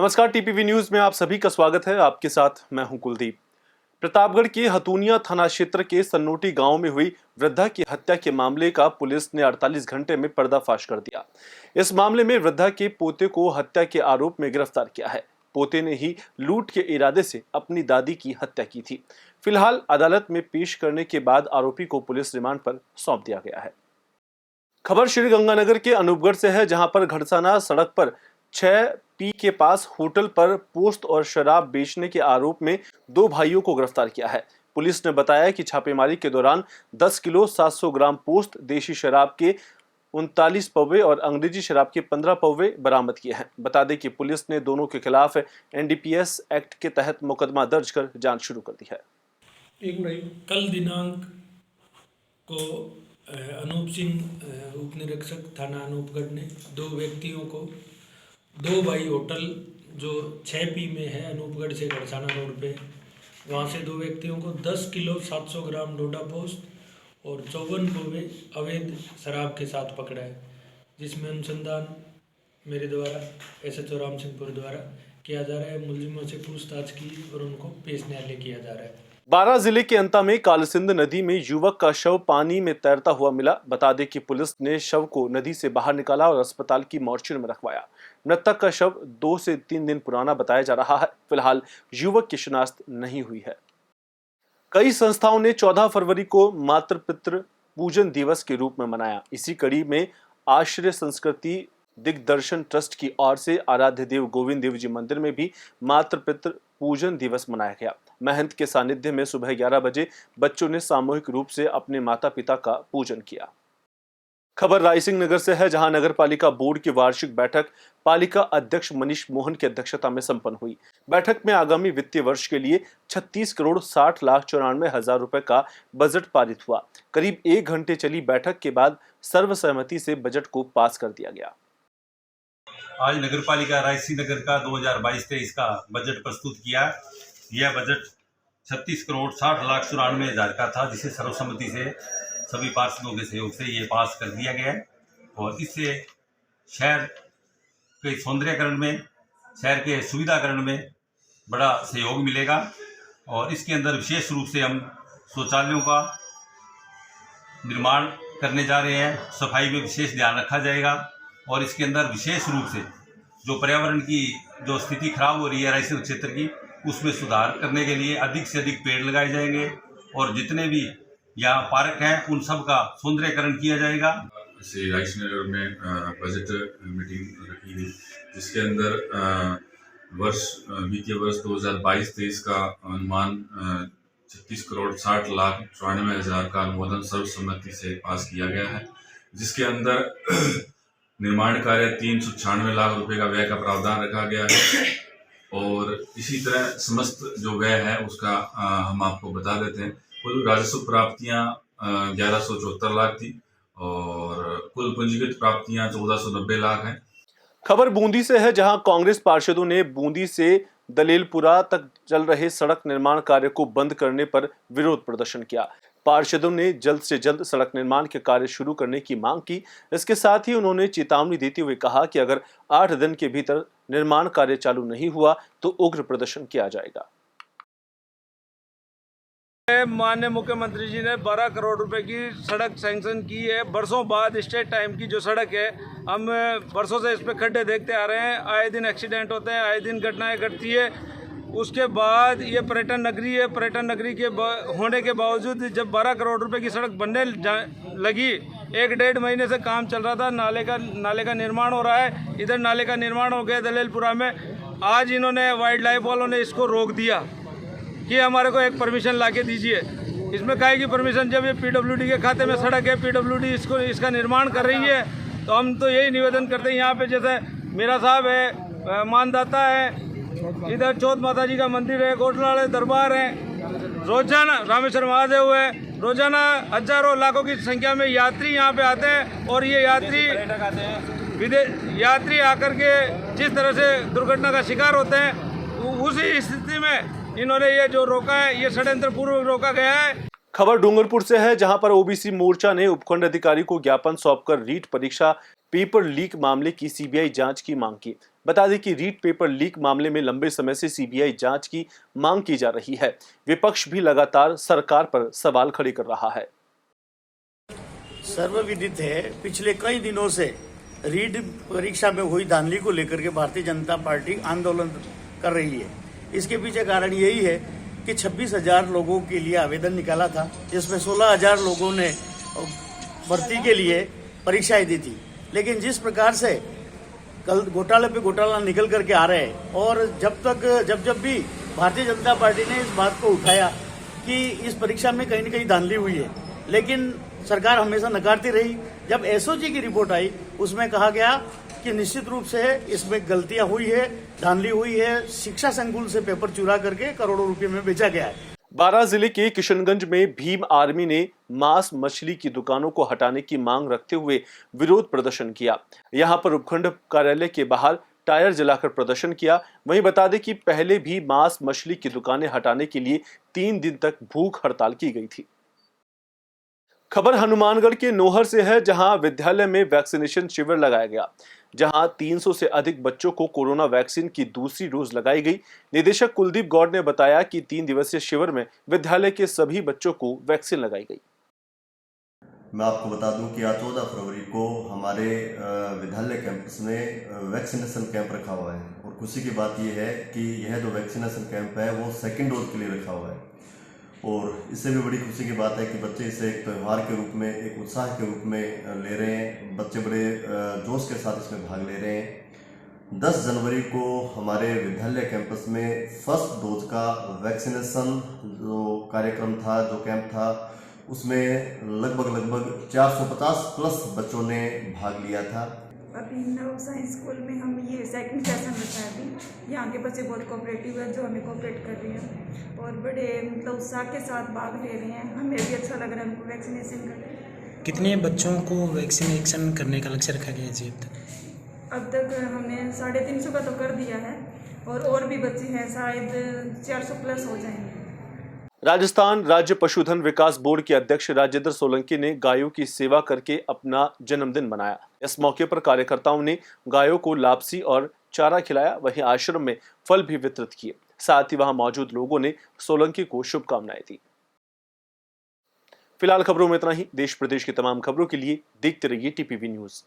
नमस्कार, TPV news में आप सभी का स्वागत है। आपके साथ मैं हूं कुलदीप। प्रतापगढ़ के हतूनिया थाना क्षेत्र के सन्नोटी गांव में हुई वृद्धा की हत्या के मामले का पुलिस ने 48 घंटे में पर्दाफाश कर दिया। इस मामले में वृद्धा के पोते को हत्या के आरोप में गिरफ्तार किया है। पोते ने ही लूट के इरादे से अपनी दादी की हत्या की थी। फिलहाल अदालत में पेश करने के बाद आरोपी को पुलिस रिमांड पर सौंप दिया गया है। खबर श्रीगंगानगर के अनूपगढ़ से है, जहां पर घड़साना सड़क पर 6P के पास होटल पर पोस्त और शराब बेचने के आरोप में 2 भाइयों को गिरफ्तार किया है। पुलिस ने बताया कि छापेमारी के दौरान 10 किलो 700 ग्राम पोस्त, देशी शराब के 39 पौवे और अंग्रेजी शराब के 15 पौवे बरामद किए हैं। बता दें कि पुलिस ने दोनों के खिलाफ NDPS एक्ट के तहत मुकदमा दर्ज कर जांच शुरू कर दी है। कल दिनांक को अनूप सिंह उप निरीक्षक थाना अनूपगढ़ ने 2 व्यक्तियों को 2 भाई होटल जो 6P में है अनूपगढ़ से घड़साना रोड पे, वहाँ से 2 व्यक्तियों को 10 किलो 700 ग्राम डोडा पोस्त और 54 पौवे अवैध शराब के साथ पकड़ा है, जिसमें अनुसंधान मेरे द्वारा SHO राम सिंहपुर द्वारा किया जा रहा है। मुलजिमों से पूछताछ की और उनको पेश न्यायालय किया जा रहा है। बारां जिले के अंता में कालसिंध नदी में युवक का शव पानी में तैरता हुआ मिला। बता दें कि पुलिस ने शव को नदी से बाहर निकाला और अस्पताल की मॉर्चरी में रखवाया। मृतक का शव 2 से 3 दिन पुराना बताया जा रहा है। फिलहाल युवक की शिनाख्त नहीं हुई है। कई संस्थाओं ने 14 फरवरी को मातृ पितृ पूजन दिवस के रूप में मनाया। इसी कड़ी में आश्रय संस्कृति दिग्दर्शन ट्रस्ट की ओर से आराध्य देव गोविंद देव जी मंदिर में भी मातृ पितृ पूजन दिवस मनाया गया। महंत के सानिध्य में सुबह 11 बजे बच्चों ने सामूहिक रूप से अपने माता पिता का पूजन किया। खबर रायसिंह नगर से है, जहां नगर पालिका बोर्ड की वार्षिक बैठक पालिका अध्यक्ष मनीष मोहन की अध्यक्षता में संपन्न हुई। बैठक में आगामी वित्तीय वर्ष के लिए 36 करोड़ 60 लाख 94 हजार रुपए का बजट पारित हुआ। करीब 1 घंटे चली बैठक के बाद सर्वसहमति से बजट को पास कर दिया गया। आज नगर पालिका रायसिंह नगर का 2022-23 का बजट प्रस्तुत किया। यह बजट 36 करोड़ 60 लाख 94 हजार का था, जिसे सर्वसम्मति से सभी पार्षदों के सहयोग से ये पास कर दिया गया है। और इससे शहर के सौंदर्यकरण में, शहर के सुविधाकरण में बड़ा सहयोग मिलेगा। और इसके अंदर विशेष रूप से हम शौचालयों का निर्माण करने जा रहे हैं। सफाई में विशेष ध्यान रखा जाएगा और इसके अंदर विशेष रूप से जो पर्यावरण की जो स्थिति खराब हो रही है रायसिंह क्षेत्र की, उसमें सुधार करने के लिए अधिक से अधिक पेड़ लगाए जाएंगे और जितने भी यहाँ पार्क हैं उन सब का सौंदर्यकरण किया जाएगा। श्री रायसिंह नगर में बजट मीटिंग रखी गई, जिसके अंदर वित्तीय वर्ष 2022-23 का अनुमान 36 करोड़ 60 लाख 94 हजार का अनुमोदन सर्वसम्मति से पास किया गया है, जिसके अंदर निर्माण कार्य 396 लाख रुपए का व्यय का प्रावधान रखा गया है। और इसी तरह समस्त जो व्यय है उसका हम आपको बता देते हैं। कुल राजस्व प्राप्तियां 1174 लाख थी और कुल पूंजीगत प्राप्तियां 1490 लाख हैं। खबर बूंदी से है, जहां कांग्रेस पार्षदों ने बूंदी से दलेलपुरा तक चल रहे सड़क निर्माण कार्य को बंद करने पर विरोध प्रदर्शन किया। पार्षदों ने जल्द से जल्द सड़क निर्माण के कार्य शुरू करने की मांग की। इसके साथ ही उन्होंने चेतावनी देते हुए कहा कि अगर 8 दिन के भीतर निर्माण कार्य चालू नहीं हुआ तो उग्र प्रदर्शन किया जाएगा। माननीय मुख्यमंत्री जी ने 12 करोड़ रुपए की सड़क सैंक्शन की है। बरसों बाद स्टेट टाइम की जो सड़क है, हम बरसों से इस पे खड्डे देखते आ रहे हैं। आए दिन एक्सीडेंट होते हैं, आए दिन घटनाएं घटती है। उसके बाद ये पर्यटन नगरी है। पर्यटन नगरी के होने के बावजूद जब 12 करोड़ रुपए की सड़क बनने लगी, 1-1.5 महीने से काम चल रहा था। नाले का निर्माण हो रहा है। इधर नाले का निर्माण हो गया दलेलपुरा में। आज इन्होंने वाइल्ड लाइफ वालों ने इसको रोक दिया कि हमारे को एक परमिशन ला के दीजिए। इसमें काहे की परमिशन, जब ये PWD के खाते में सड़क है, PWD इसका निर्माण कर रही है, तो हम तो यही निवेदन करते हैं। यहाँ पे जैसे मेरा साहब है, मानदाता है, इधर चौथ माता जी का मंदिर है, कोटलाड़े दरबार है, रोजाना रामेश्वर महादेव है, रोजाना हजारों लाखों की संख्या में यात्री यहाँ पे आते हैं। और ये यात्री आकर के जिस तरह से दुर्घटना का शिकार होते हैं, उसी स्थिति में इन्होंने ये जो रोका है, ये षड्यंत्र पूर्वक रोका गया है। खबर डूंगरपुर से है, जहां पर ओबीसी मोर्चा ने उपखंड अधिकारी को ज्ञापन सौंपकर रीट परीक्षा पेपर लीक मामले की CBI जांच की मांग की। बता दें कि रीट पेपर लीक मामले में लंबे समय से सीबीआई जांच की मांग की जा रही है। विपक्ष भी लगातार सरकार पर सवाल खड़े कर रहा है। सर्वविदित है, पिछले कई दिनों से रीट परीक्षा में हुई धांधली को लेकर के भारतीय जनता पार्टी आंदोलन कर रही है। इसके पीछे कारण यही है कि 26,000 लोगों के लिए आवेदन निकाला था, जिसमें 16,000 लोगों ने भर्ती के लिए परीक्षाएं दी थी। लेकिन जिस प्रकार से कल घोटाले पे घोटाला निकल करके आ रहे हैं और जब भी भारतीय जनता पार्टी ने इस बात को उठाया कि इस परीक्षा में कहीं न कहीं धांधली हुई है, लेकिन सरकार हमेशा नकारती रही। जब एसओजी की रिपोर्ट आई, उसमें कहा गया कि निश्चित रूप से इसमें गलतियां हुई है, धांधली हुई है, शिक्षा संकुल से पेपर चुरा करके करोड़ों रुपए में बेचा गया है। बारां जिले के किशनगंज में भीम आर्मी ने मांस मछली की दुकानों को हटाने की मांग रखते हुए विरोध प्रदर्शन किया। यहां पर उपखंड कार्यालय के बाहर टायर जलाकर प्रदर्शन किया। वहीं बता दें कि पहले भी मांस मछली की दुकानें हटाने के लिए 3 दिन तक भूख हड़ताल की गई थी। खबर हनुमानगढ़ के नोहर से है, जहां विद्यालय में वैक्सीनेशन शिविर लगाया गया, जहां 300 से अधिक बच्चों को कोरोना वैक्सीन की दूसरी डोज लगाई गई। निदेशक कुलदीप गौड़ ने बताया कि 3 दिवसीय शिविर में विद्यालय के सभी बच्चों को वैक्सीन लगाई गई। मैं आपको बता दूं कि आज 14 फरवरी को हमारे विद्यालय कैंपस में वैक्सीनेशन कैंप रखा हुआ है और खुशी की बात यह है कि यह जो वैक्सीनेशन कैंप है वो सेकेंड डोज के लिए रखा हुआ है और इससे भी बड़ी खुशी की बात है कि बच्चे इसे एक त्यौहार के रूप में, एक उत्साह के रूप में ले रहे हैं। बच्चे बड़े जोश के साथ इसमें भाग ले रहे हैं। 10 जनवरी को हमारे विद्यालय कैंपस में फर्स्ट डोज का वैक्सीनेशन जो कार्यक्रम था, जो कैंप था, उसमें लगभग 450 प्लस बच्चों ने भाग लिया था। अभी नव साइंस स्कूल में हम ये सेकंड सेशन रखा है। अभी यहाँ के बच्चे बहुत कोऑपरेटिव है, जो हमें कोऑपरेट कर रहे हैं और बड़े मतलब उत्साह के साथ भाग ले रहे हैं। हमें भी अच्छा लग रहा है उनको वैक्सीनेशन करके। कितने बच्चों को वैक्सीनेशन करने का लक्ष्य रखा गया है जी अब तक हमने 350 का तो कर दिया है और भी बच्चे हैं, शायद 400 प्लस हो जाएंगे। राजस्थान राज्य पशुधन विकास बोर्ड के अध्यक्ष राजेंद्र सोलंकी ने गायों की सेवा करके अपना जन्मदिन मनाया। इस मौके पर कार्यकर्ताओं ने गायों को लापसी और चारा खिलाया। वहीं आश्रम में फल भी वितरित किए। साथ ही वहां मौजूद लोगों ने सोलंकी को शुभकामनाएं दी। फिलहाल खबरों में इतना ही। देश प्रदेश की तमाम खबरों के लिए देखते रहिए टीपीवी न्यूज।